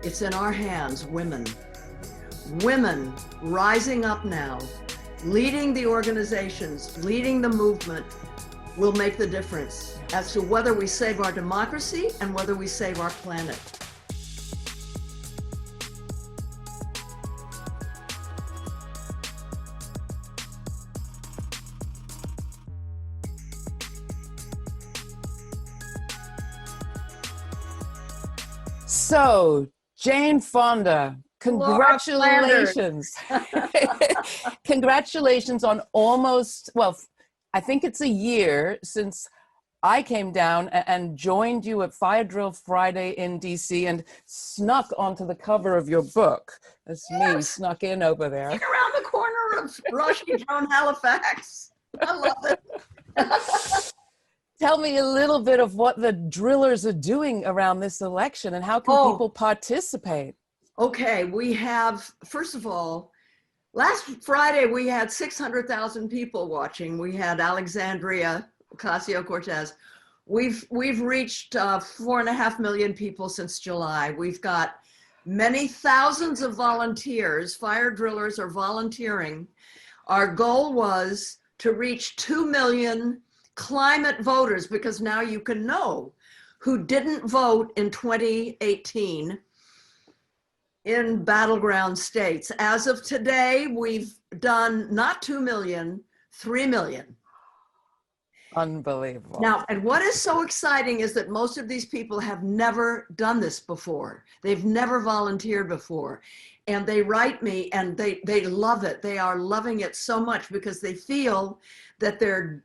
It's in our hands, women. Women rising up now, leading the organizations, leading the movement, will make the difference as to whether we save our democracy and whether we save our planet. So, Jane Fonda, congratulations. Congratulations on almost, well, I think it's a year since I came down and joined you at Fire Drill Friday in DC and snuck onto the cover of your book. That's me snuck in over there. Around the corner of Roshi Joan Halifax. I love it. Tell me a little bit of what the drillers are doing around this election and how can people participate? Okay, we have, first of all, last Friday we had 600,000 people watching. We had Alexandria Ocasio-Cortez. We've reached 4.5 million people since July. We've got many thousands of volunteers. Fire drillers are volunteering. Our goal was to reach 2 million climate voters, because now you can know who didn't vote in 2018 in battleground states. As of today, we've done not 2 million, 3 million. Unbelievable. Now, and what is so exciting is that most of these people have never done this before. They've never volunteered before. And they write me and they love it. They are loving it so much because they feel that they're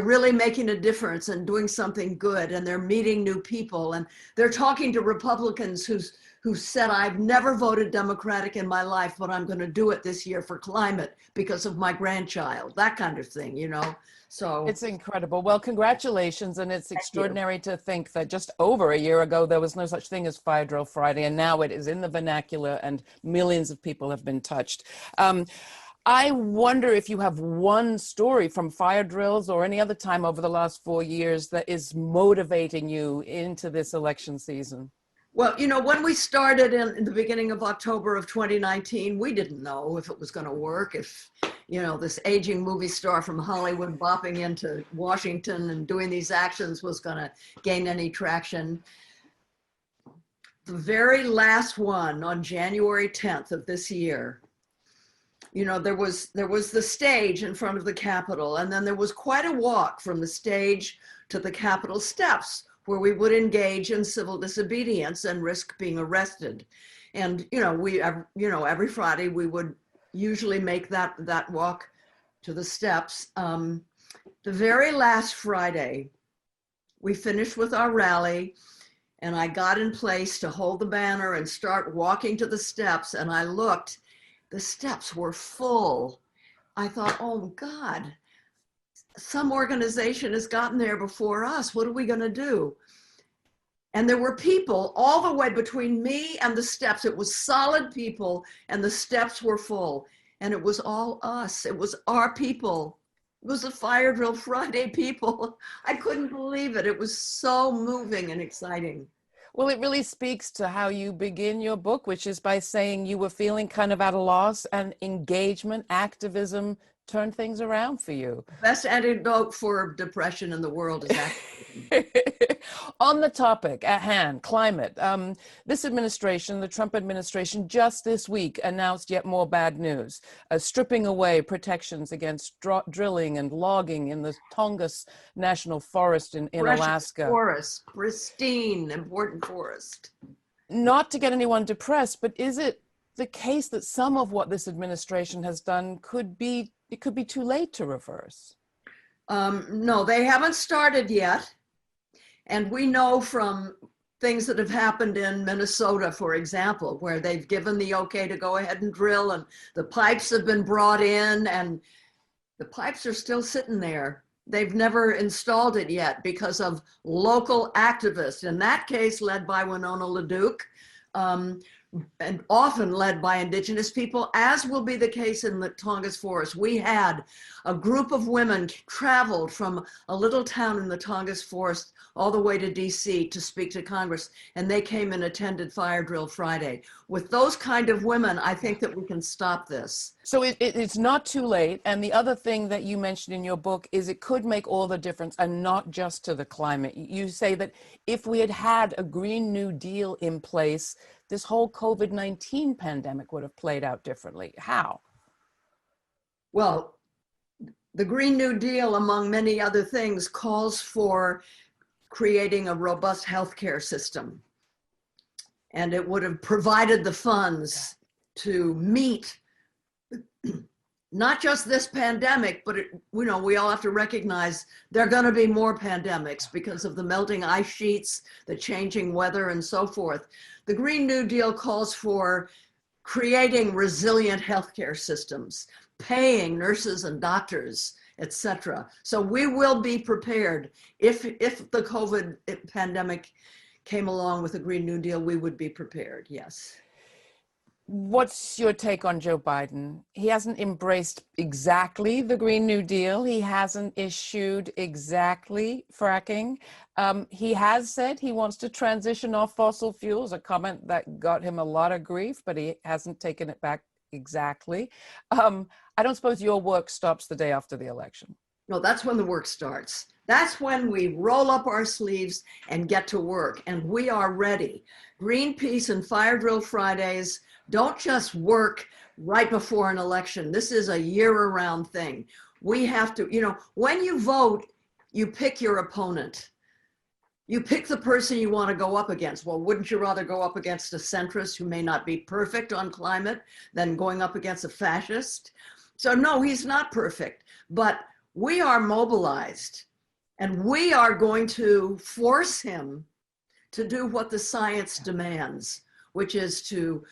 really making a difference and doing something good, and they're meeting new people, and they're talking to Republicans who said, I've never voted Democratic in my life, but I'm going to do it this year for climate because of my grandchild, that kind of thing, you know. So it's incredible. Well, congratulations. And it's extraordinary to think that just over a year ago, there was no such thing as Fire Drill Friday, and now it is in the vernacular and millions of people have been touched. I wonder if you have one story from fire drills or any other time over the last 4 years that is motivating you into this election season. Well, you know, when we started in the beginning of October of 2019, we didn't know if it was going to work, if, you know, this aging movie star from Hollywood bopping into Washington and doing these actions was going to gain any traction. The very last one on January 10th of this year, you know, there was the stage in front of the Capitol, and then there was quite a walk from the stage to the Capitol steps where we would engage in civil disobedience and risk being arrested. And, you know, every Friday we would usually make that walk to the steps. The very last Friday, we finished with our rally, and I got in place to hold the banner and start walking to the steps, and I looked. The steps were full. I thought, oh God, some organization has gotten there before us. What are we gonna do? And there were people all the way between me and the steps. It was solid people, and the steps were full. And it was all us. It was our people. It was the Fire Drill Friday people. I couldn't believe it. It was so moving and exciting. Well, it really speaks to how you begin your book, which is by saying you were feeling kind of at a loss, and engagement, activism turned things around for you. Best antidote for depression in the world is activism. On the topic at hand, climate, this administration, the Trump administration, just this week announced yet more bad news, stripping away protections against drilling and logging in the Tongass National Forest in Alaska. Forest, pristine, important forest. Not to get anyone depressed, but is it the case that some of what this administration has done could be too late to reverse? No, they haven't started yet. And we know from things that have happened in Minnesota, for example, where they've given the okay to go ahead and drill, and the pipes have been brought in, and the pipes are still sitting there. They've never installed it yet because of local activists, in that case led by Winona LaDuke, and often led by indigenous people, as will be the case in the Tongass Forest. We had a group of women traveled from a little town in the Tongass Forest all the way to DC to speak to Congress, and they came and attended Fire Drill Friday. With those kind of women, I think that we can stop this. So it's not too late. And the other thing that you mentioned in your book is it could make all the difference, and not just to the climate. You say that if we had had a Green New Deal in place, this whole COVID-19 pandemic would have played out differently. How? Well, the Green New Deal, among many other things, calls for creating a robust healthcare system. And it would have provided the funds to meet not just this pandemic, but we all have to recognize there are going to be more pandemics because of the melting ice sheets, the changing weather, and so forth. The Green New Deal calls for creating resilient healthcare systems, paying nurses and doctors, etc. So we will be prepared. If the COVID pandemic came along with a Green New Deal, we would be prepared, yes. What's your take on Joe Biden? He hasn't embraced exactly the Green New Deal. He hasn't issued exactly fracking. He has said he wants to transition off fossil fuels, a comment that got him a lot of grief, but he hasn't taken it back exactly. I don't suppose your work stops the day after the election. No, that's when the work starts. That's when we roll up our sleeves and get to work, and we are ready. Greenpeace and Fire Drill Fridays don't just work right before an election. This is a year-round thing. We have to, when you vote, you pick your opponent. You pick the person you want to go up against. Well, wouldn't you rather go up against a centrist who may not be perfect on climate than going up against a fascist? So no, he's not perfect, but we are mobilized, and we are going to force him to do what the science demands, which is to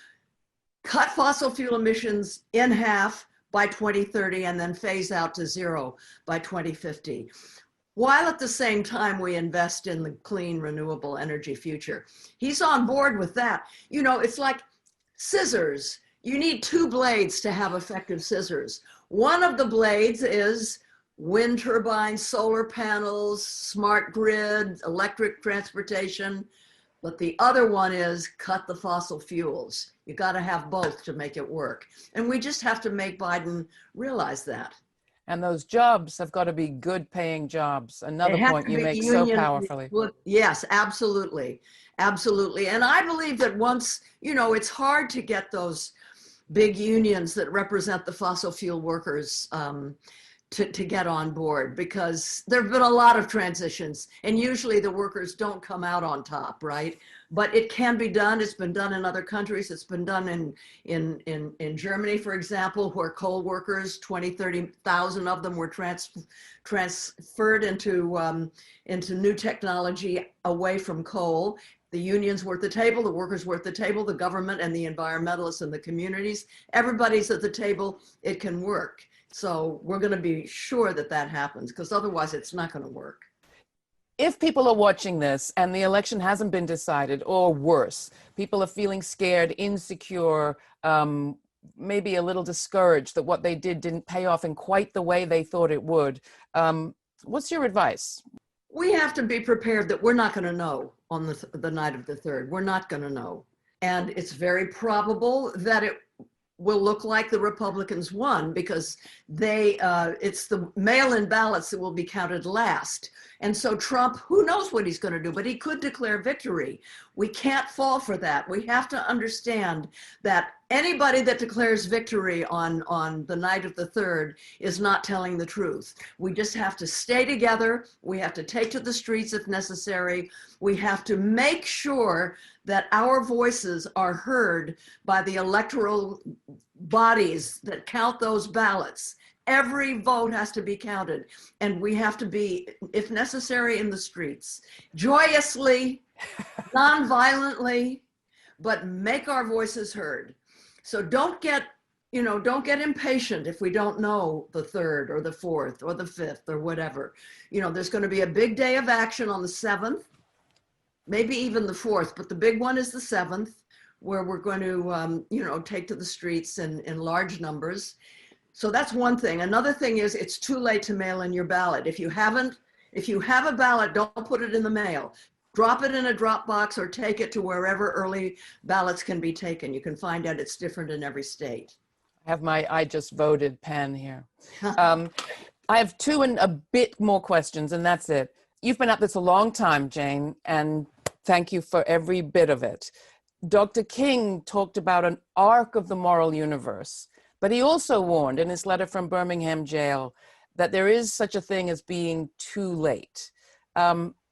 cut fossil fuel emissions in half by 2030 and then phase out to zero by 2050, while at the same time we invest in the clean, renewable energy future. He's on board with that. It's like scissors. You need two blades to have effective scissors. One of the blades is wind turbines, solar panels, smart grid, electric transportation. But the other one is cut the fossil fuels. You got to have both to make it work. And we just have to make Biden realize that. And those jobs have got to be good paying jobs. Another point you make so powerfully. Yes, absolutely. Absolutely. And I believe that once, it's hard to get those big unions that represent the fossil fuel workers to get on board, because there have been a lot of transitions, and usually the workers don't come out on top, right? But it can be done. It's been done in other countries. It's been done in Germany, for example, where coal workers, 30,000 of them were transferred into new technology away from coal. The unions were at the table, the workers were at the table, the government and the environmentalists and the communities. Everybody's at the table. It can work. So we're going to be sure that that happens, because otherwise it's not going to work. If people are watching this and the election hasn't been decided, or worse, people are feeling scared, insecure, maybe a little discouraged that what they did didn't pay off in quite the way they thought it would, what's your advice? We have to be prepared that we're not going to know on the night of the 3rd. We're not going to know. And it's very probable that it will look like the Republicans won, because it's the mail-in ballots that will be counted last. And so Trump, who knows what he's going to do, but he could declare victory. We can't fall for that. We have to understand that anybody that declares victory on the night of the 3rd is not telling the truth. We just have to stay together. We have to take to the streets if necessary. We have to make sure that our voices are heard by the electoral bodies that count those ballots. Every vote has to be counted, and we have to be, if necessary, in the streets, joyously, non-violently, but make our voices heard. So don't get impatient if we don't know the 3rd or the 4th or the 5th or whatever. There's going to be a big day of action on the 7th, maybe even the 4th, but the big one is the 7th. where we're going to, you know, take to the streets in large numbers. So that's one thing. Another thing is it's too late to mail in your ballot. If you have a ballot, don't put it in the mail. Drop it in a drop box or take it to wherever early ballots can be taken. You can find out it's different in every state. I have my I just voted pen here. I have two and a bit more questions, and that's it. You've been at this a long time, Jane, and thank you for every bit of it. Dr. King talked about an arc of the moral universe, but he also warned in his letter from Birmingham jail that there is such a thing as being too late.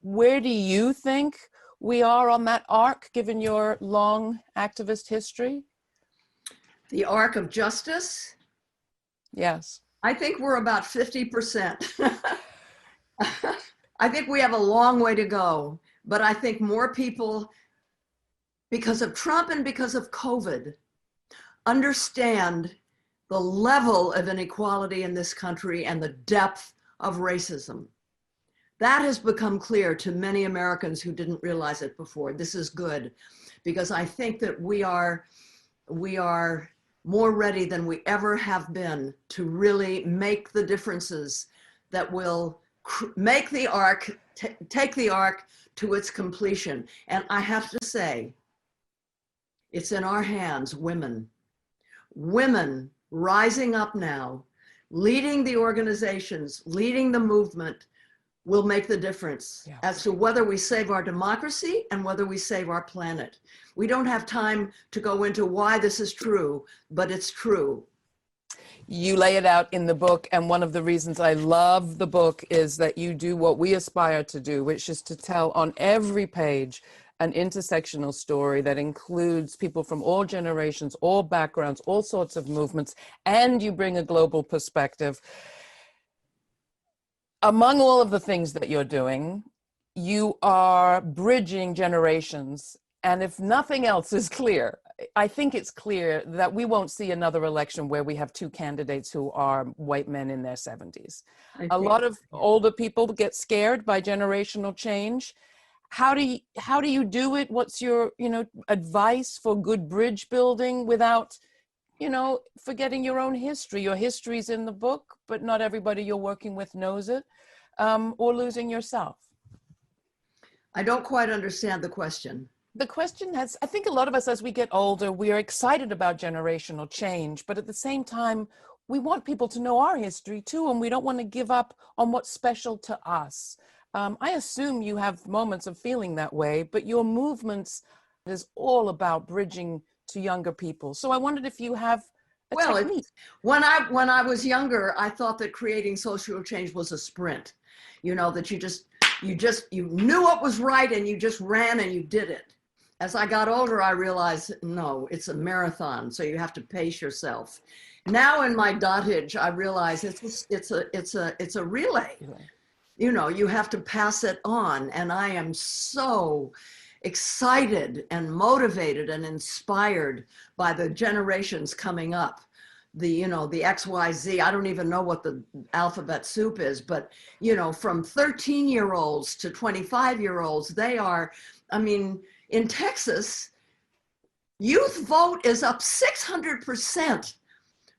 Where do you think we are on that arc, given your long activist history? The arc of justice? Yes. I think we're about 50%. I think we have a long way to go, but I think more people, because of Trump and because of COVID, understand the level of inequality in this country and the depth of racism. That has become clear to many Americans who didn't realize it before. This is good, because I think that we are more ready than we ever have been to really make the differences that will make the arc, take the arc to its completion. And I have to say, it's in our hands, women. Women rising up now, leading the organizations, leading the movement, will make the difference as to whether we save our democracy and whether we save our planet. We don't have time to go into why this is true, but it's true. You lay it out in the book, and one of the reasons I love the book is that you do what we aspire to do, which is to tell on every page an intersectional story that includes people from all generations, all backgrounds, all sorts of movements, and you bring a global perspective. Among all of the things that you're doing, you are bridging generations. And if nothing else is clear, I think it's clear that we won't see another election where we have two candidates who are white men in their 70s. A lot of older people get scared by generational change. How do you do it? What's your, advice for good bridge building without, forgetting your own history? Your history's in the book, but not everybody you're working with knows it, or losing yourself. I don't quite understand the question. The question has, I think a lot of us, as we get older, we are excited about generational change, but at the same time, we want people to know our history too, and we don't want to give up on what's special to us. I assume you have moments of feeling that way, but your movements is all about bridging to younger people. So I wondered if you have a technique. When I was younger, I thought that creating social change was a sprint. That you knew what was right and you just ran and you did it. As I got older, I realized, no, it's a marathon, so you have to pace yourself. Now in my dotage, I realize it's a relay. You have to pass it on, and I am so excited and motivated and inspired by the generations coming up. The XYZ, I don't even know what the alphabet soup is, but from 13-year-olds to 25-year-olds, they are, in Texas, youth vote is up 600%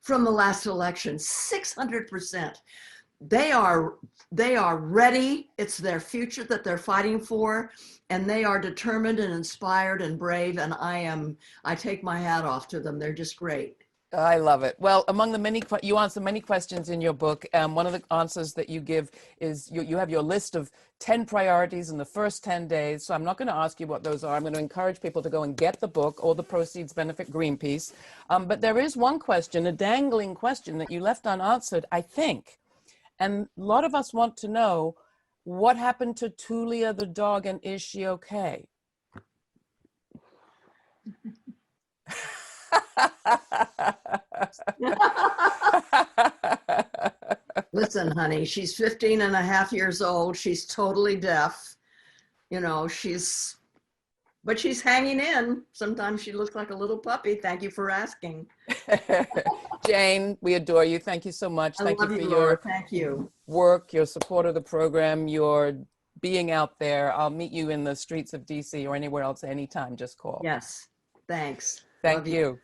from the last election, 600%. They are ready. It's their future that they're fighting for, and they are determined and inspired and brave, and I take my hat off to them. They're just great. I love it. Well, among the you answer many questions in your book. One of the answers that you give is you have your list of 10 priorities in the first 10 days. So I'm not going to ask you what those are. I'm going to encourage people to go and get the book. All the proceeds benefit Greenpeace. But there is one question, a dangling question that you left unanswered, I think. And a lot of us want to know, what happened to Tulia the dog, and is she okay? Listen, honey, she's 15 and a half years old. She's totally deaf. But she's hanging in. Sometimes she looks like a little puppy. Thank you for asking. Jane, we adore you. Thank you so much. Thank you for your work, your support of the program, your being out there. I'll meet you in the streets of DC or anywhere else anytime. Just call. Yes. Thanks. Thank Love you.